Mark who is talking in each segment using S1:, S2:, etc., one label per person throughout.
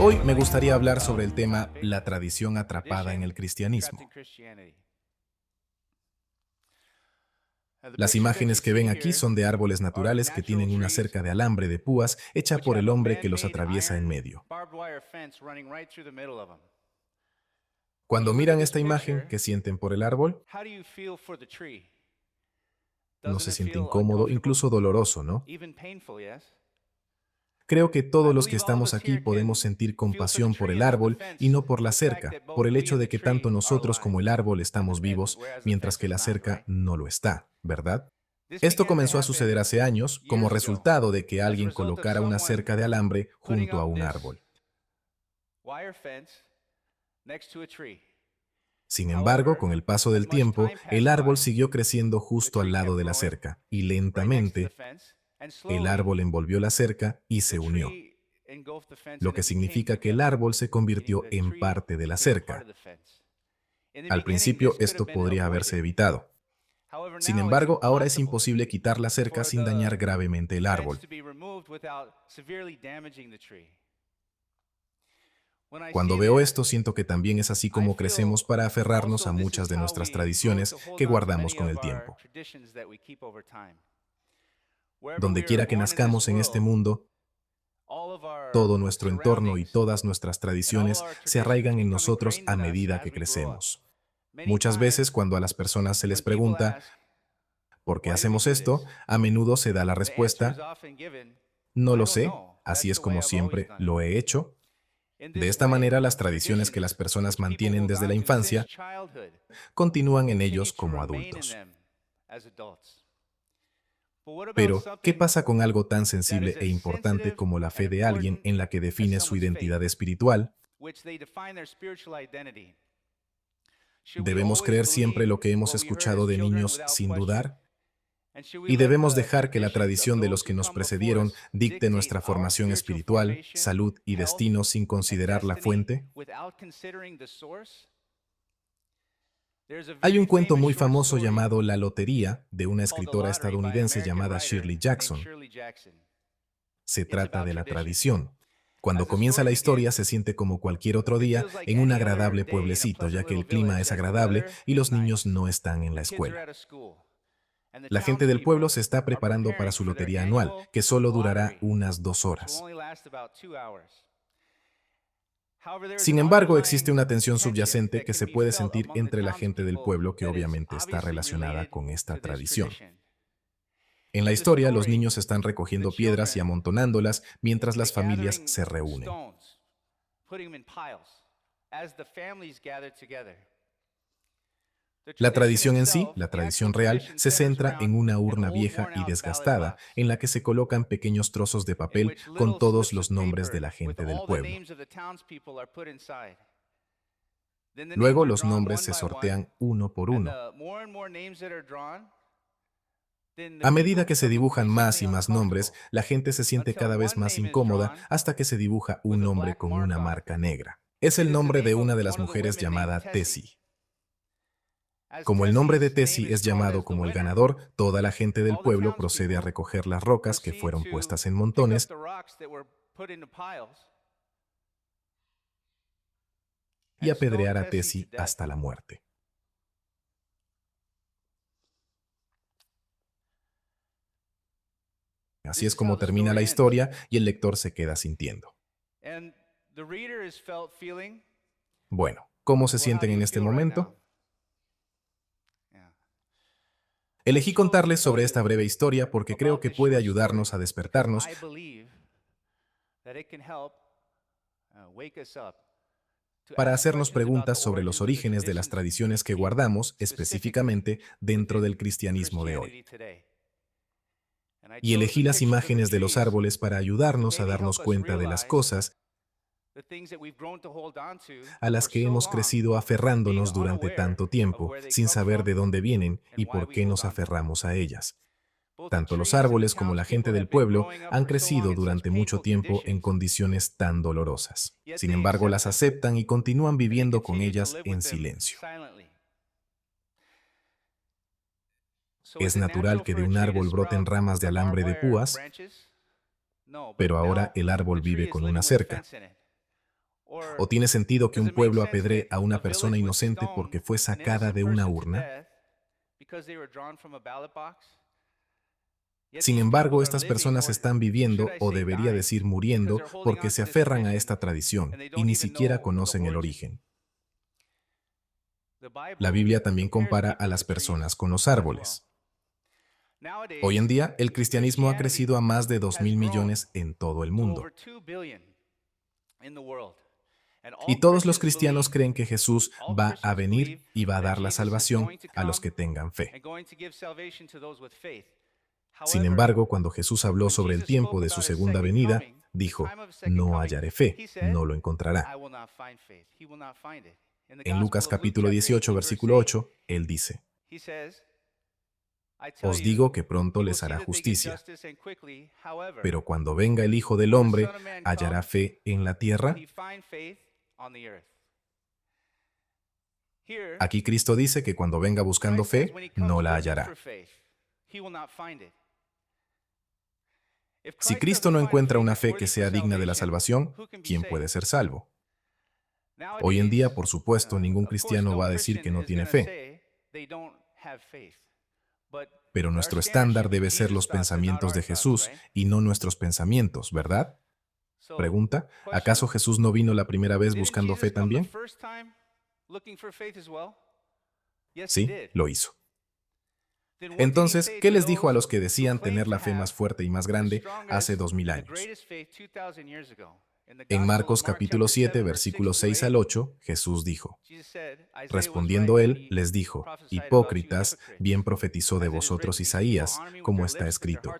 S1: Hoy me gustaría hablar sobre el tema la tradición atrapada en el cristianismo. Las imágenes que ven aquí son de árboles naturales que tienen una cerca de alambre de púas hecha por el hombre que los atraviesa en medio. Cuando miran esta imagen, ¿qué sienten por el árbol? No se siente incómodo, incluso doloroso, ¿no? Creo que todos los que estamos aquí podemos sentir compasión por el árbol y no por la cerca, por el hecho de que tanto nosotros como el árbol estamos vivos, mientras que la cerca no lo está, ¿verdad? Esto comenzó a suceder hace años como resultado de que alguien colocara una cerca de alambre junto a un árbol. Sin embargo, con el paso del tiempo, el árbol siguió creciendo justo al lado de la cerca, y lentamente el árbol envolvió la cerca y se unió, lo que significa que el árbol se convirtió en parte de la cerca. Al principio esto podría haberse evitado. Sin embargo, ahora es imposible quitar la cerca sin dañar gravemente el árbol. Cuando veo esto, siento que también es así como crecemos para aferrarnos a muchas de nuestras tradiciones que guardamos con el tiempo. Donde quiera que nazcamos en este mundo, todo nuestro entorno y todas nuestras tradiciones se arraigan en nosotros a medida que crecemos. Muchas veces, cuando a las personas se les pregunta ¿por qué hacemos esto?, a menudo se da la respuesta, no lo sé, así es como siempre lo he hecho. De esta manera, las tradiciones que las personas mantienen desde la infancia continúan en ellos como adultos. Pero, ¿qué pasa con algo tan sensible e importante como la fe de alguien en la que define su identidad espiritual? ¿Debemos creer siempre lo que hemos escuchado de niños sin dudar? ¿Y debemos dejar que la tradición de los que nos precedieron dicte nuestra formación espiritual, salud y destino sin considerar la fuente? Hay un cuento muy famoso llamado La Lotería, de una escritora estadounidense llamada Shirley Jackson. Se trata de la tradición. Cuando comienza la historia se siente como cualquier otro día en un agradable pueblecito, ya que el clima es agradable y los niños no están en la escuela. La gente del pueblo se está preparando para su lotería anual, que solo durará unas 2 horas. Sin embargo, existe una tensión subyacente que se puede sentir entre la gente del pueblo que obviamente está relacionada con esta tradición. En la historia, los niños están recogiendo piedras y amontonándolas mientras las familias se reúnen. La tradición en sí, la tradición real, se centra en una urna vieja y desgastada en la que se colocan pequeños trozos de papel con todos los nombres de la gente del pueblo. Luego los nombres se sortean uno por uno. A medida que se dibujan más y más nombres, la gente se siente cada vez más incómoda hasta que se dibuja un nombre con una marca negra. Es el nombre de una de las mujeres llamada Tessie. Como el nombre de Tessie es llamado como el ganador, toda la gente del pueblo procede a recoger las rocas que fueron puestas en montones y apedrear a Tessie hasta la muerte. Así es como termina la historia y el lector se queda sintiendo. Bueno, ¿cómo se sienten en este momento? Elegí contarles sobre esta breve historia porque creo que puede ayudarnos a despertarnos para hacernos preguntas sobre los orígenes de las tradiciones que guardamos específicamente dentro del cristianismo de hoy. Y elegí las imágenes de los árboles para ayudarnos a darnos cuenta de las cosas a las que hemos crecido aferrándonos durante tanto tiempo, sin saber de dónde vienen y por qué nos aferramos a ellas. Tanto los árboles como la gente del pueblo han crecido durante mucho tiempo en condiciones tan dolorosas. Sin embargo, las aceptan y continúan viviendo con ellas en silencio. Es natural que de un árbol broten ramas de alambre de púas, pero ahora el árbol vive con una cerca. ¿O tiene sentido que un pueblo apedree a una persona inocente porque fue sacada de una urna? Sin embargo, estas personas están viviendo, o debería decir muriendo, porque se aferran a esta tradición y ni siquiera conocen el origen. La Biblia también compara a las personas con los árboles. Hoy en día, el cristianismo ha crecido a más de 2.000 millones en todo el mundo. Y todos los cristianos creen que Jesús va a venir y va a dar la salvación a los que tengan fe. Sin embargo, cuando Jesús habló sobre el tiempo de su segunda venida, dijo, no hallaré fe, no lo encontrará. En Lucas capítulo 18, versículo 8, Él dice, os digo que pronto les hará justicia, pero cuando venga el Hijo del Hombre, ¿hallará fe en la tierra? Aquí Cristo dice que cuando venga buscando fe, no la hallará. Si Cristo no encuentra una fe que sea digna de la salvación, ¿quién puede ser salvo? Hoy en día, por supuesto, ningún cristiano va a decir que no tiene fe. Pero nuestro estándar debe ser los pensamientos de Jesús y no nuestros pensamientos, ¿verdad? Pregunta, ¿acaso Jesús no vino la primera vez buscando fe también? Sí, lo hizo. Entonces, ¿qué les dijo a los que decían tener la fe más fuerte y más grande hace 2000 años? En Marcos capítulo 7, versículos 6 al 8, Jesús dijo, respondiendo él, les dijo, hipócritas, bien profetizó de vosotros Isaías, como está escrito,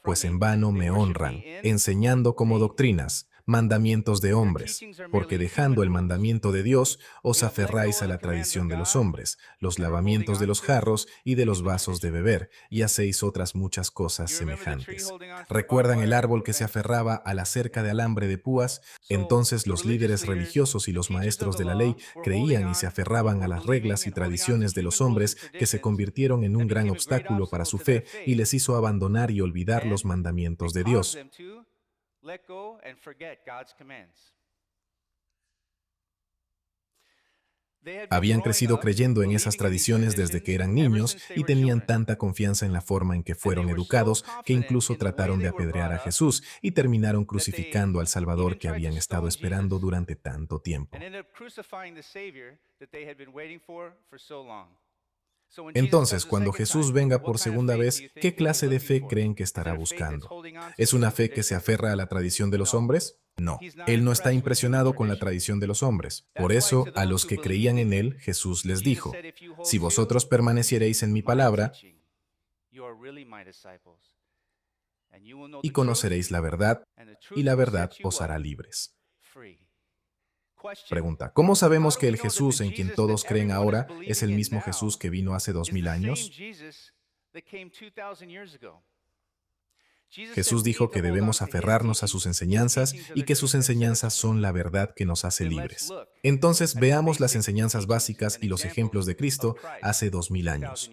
S1: pues en vano me honran, enseñando como doctrinas, mandamientos de hombres, porque dejando el mandamiento de Dios, os aferráis a la tradición de los hombres, los lavamientos de los jarros y de los vasos de beber, y hacéis otras muchas cosas semejantes. ¿Recuerdan el árbol que se aferraba a la cerca de alambre de púas? Entonces los líderes religiosos y los maestros de la ley creían y se aferraban a las reglas y tradiciones de los hombres que se convirtieron en un gran obstáculo para su fe y les hizo abandonar y olvidar los mandamientos de Dios. Habían crecido creyendo en esas tradiciones desde que eran niños y tenían tanta confianza en la forma en que fueron educados que incluso trataron de apedrear a Jesús y terminaron crucificando al Salvador que habían estado esperando durante tanto tiempo. Entonces, cuando Jesús venga por segunda vez, ¿qué clase de fe creen que estará buscando? ¿Es una fe que se aferra a la tradición de los hombres? No, Él no está impresionado con la tradición de los hombres. Por eso, a los que creían en Él, Jesús les dijo, si vosotros permaneciereis en mi palabra, y conoceréis la verdad, y la verdad os hará libres. Pregunta, ¿cómo sabemos que el Jesús en quien todos creen ahora es el mismo Jesús que vino hace 2000 años? Jesús dijo que debemos aferrarnos a sus enseñanzas y que sus enseñanzas son la verdad que nos hace libres. Entonces veamos las enseñanzas básicas y los ejemplos de Cristo hace 2000 años.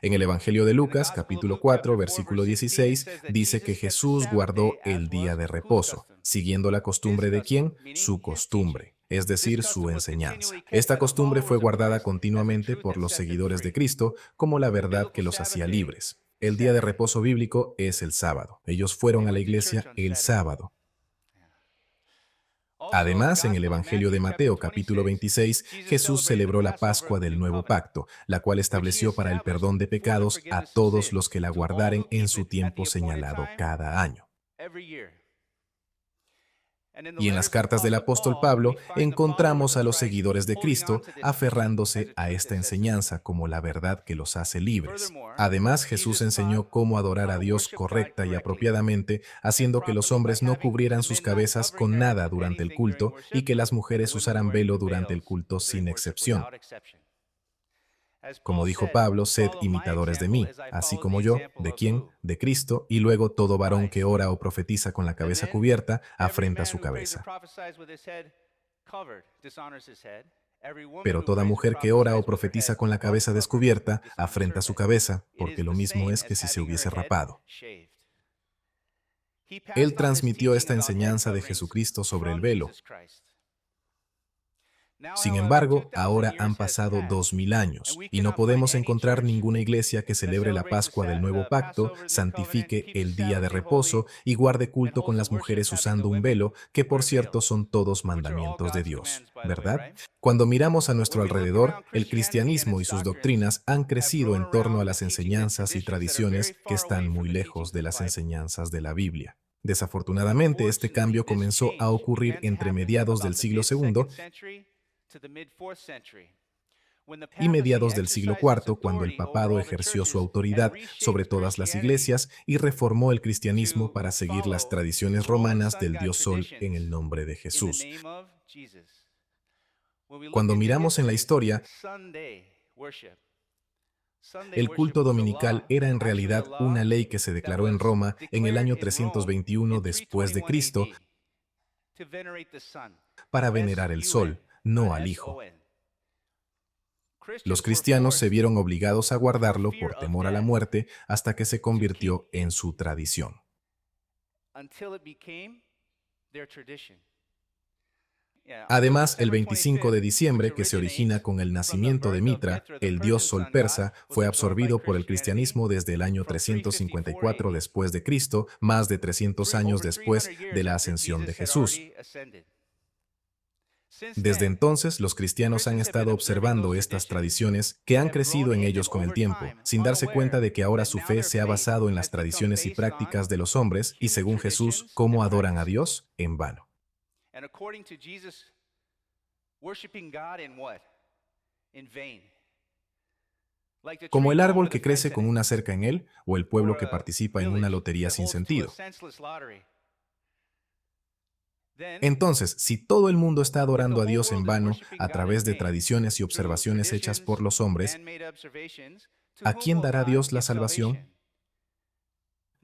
S1: En el Evangelio de Lucas, capítulo 4, versículo 16, dice que Jesús guardó el día de reposo, siguiendo la costumbre de ¿quién? Su costumbre, es decir, su enseñanza. Esta costumbre fue guardada continuamente por los seguidores de Cristo como la verdad que los hacía libres. El día de reposo bíblico es el sábado. Ellos fueron a la iglesia el sábado. Además, en el Evangelio de Mateo capítulo 26, Jesús celebró la Pascua del Nuevo Pacto, la cual estableció para el perdón de pecados a todos los que la guardaren en su tiempo señalado cada año. Y en las cartas del apóstol Pablo encontramos a los seguidores de Cristo aferrándose a esta enseñanza como la verdad que los hace libres. Además, Jesús enseñó cómo adorar a Dios correcta y apropiadamente, haciendo que los hombres no cubrieran sus cabezas con nada durante el culto y que las mujeres usaran velo durante el culto sin excepción. Como dijo Pablo, sed imitadores de mí, así como yo, ¿de quién? De Cristo, y luego todo varón que ora o profetiza con la cabeza cubierta, afrenta su cabeza. Pero toda mujer que ora o profetiza con la cabeza descubierta, afrenta su cabeza, porque lo mismo es que si se hubiese rapado. Él transmitió esta enseñanza de Jesucristo sobre el velo. Sin embargo, ahora han pasado 2000 años y no podemos encontrar ninguna iglesia que celebre la Pascua del Nuevo Pacto, santifique el día de reposo y guarde culto con las mujeres usando un velo, que por cierto son todos mandamientos de Dios, ¿verdad? Cuando miramos a nuestro alrededor, el cristianismo y sus doctrinas han crecido en torno a las enseñanzas y tradiciones que están muy lejos de las enseñanzas de la Biblia. Desafortunadamente, este cambio comenzó a ocurrir entre mediados del siglo II y mediados del siglo IV, cuando el papado ejerció su autoridad sobre todas las iglesias y reformó el cristianismo para seguir las tradiciones romanas del dios Sol en el nombre de Jesús. Cuando miramos en la historia, el culto dominical era en realidad una ley que se declaró en Roma en el año 321 después de Cristo para venerar el Sol, no al Hijo. Los cristianos se vieron obligados a guardarlo por temor a la muerte hasta que se convirtió en su tradición. Además, el 25 de diciembre, que se origina con el nacimiento de Mitra, el dios Sol persa, fue absorbido por el cristianismo desde el año 354 después de Cristo, más de 300 años después de la ascensión de Jesús. Desde entonces, los cristianos han estado observando estas tradiciones que han crecido en ellos con el tiempo, sin darse cuenta de que ahora su fe se ha basado en las tradiciones y prácticas de los hombres y, según Jesús, cómo adoran a Dios en vano. Como el árbol que crece con una cerca en él, o el pueblo que participa en una lotería sin sentido. Entonces, si todo el mundo está adorando a Dios en vano a través de tradiciones y observaciones hechas por los hombres, ¿a quién dará Dios la salvación?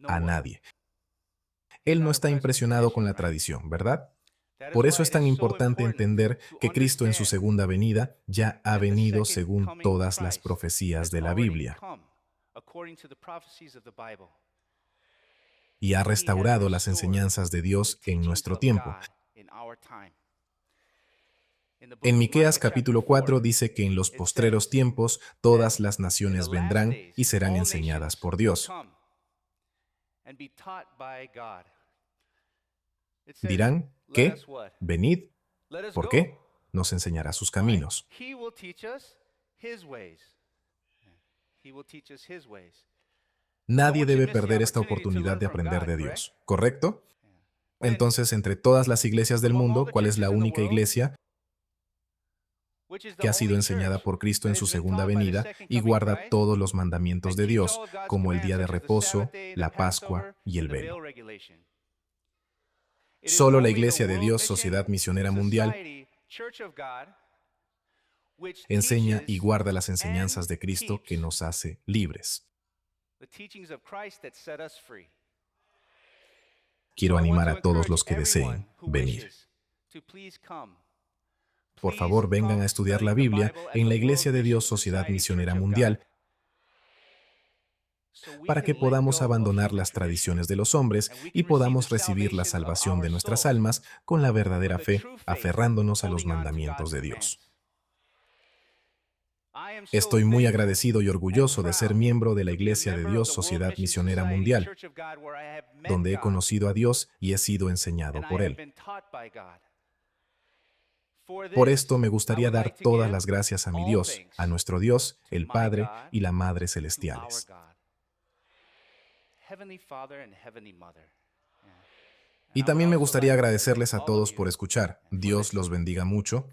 S1: A nadie. Él no está impresionado con la tradición, ¿verdad? Por eso es tan importante entender que Cristo en su segunda venida ya ha venido según todas las profecías de la Biblia y ha restaurado las enseñanzas de Dios en nuestro tiempo. En Miqueas capítulo 4 dice que en los postreros tiempos todas las naciones vendrán y serán enseñadas por Dios. Dirán, ¿qué? Venid. ¿Por qué? Nos enseñará sus caminos. Nadie debe perder esta oportunidad de aprender de Dios, ¿correcto? Entonces, entre todas las iglesias del mundo, ¿cuál es la única iglesia que ha sido enseñada por Cristo en su segunda venida y guarda todos los mandamientos de Dios, como el día de reposo, la Pascua y el velo? Solo la Iglesia de Dios, Sociedad Misionera Mundial, enseña y guarda las enseñanzas de Cristo que nos hace libres. Quiero animar a todos los que deseen venir. Por favor, vengan a estudiar la Biblia en la Iglesia de Dios, Sociedad Misionera Mundial, para que podamos abandonar las tradiciones de los hombres y podamos recibir la salvación de nuestras almas con la verdadera fe, aferrándonos a los mandamientos de Dios. Estoy muy agradecido y orgulloso de ser miembro de la Iglesia de Dios, Sociedad Misionera Mundial, donde he conocido a Dios y he sido enseñado por Él. Por esto me gustaría dar todas las gracias a mi Dios, a nuestro Dios, el Padre y la Madre Celestiales. Y también me gustaría agradecerles a todos por escuchar. Dios los bendiga mucho.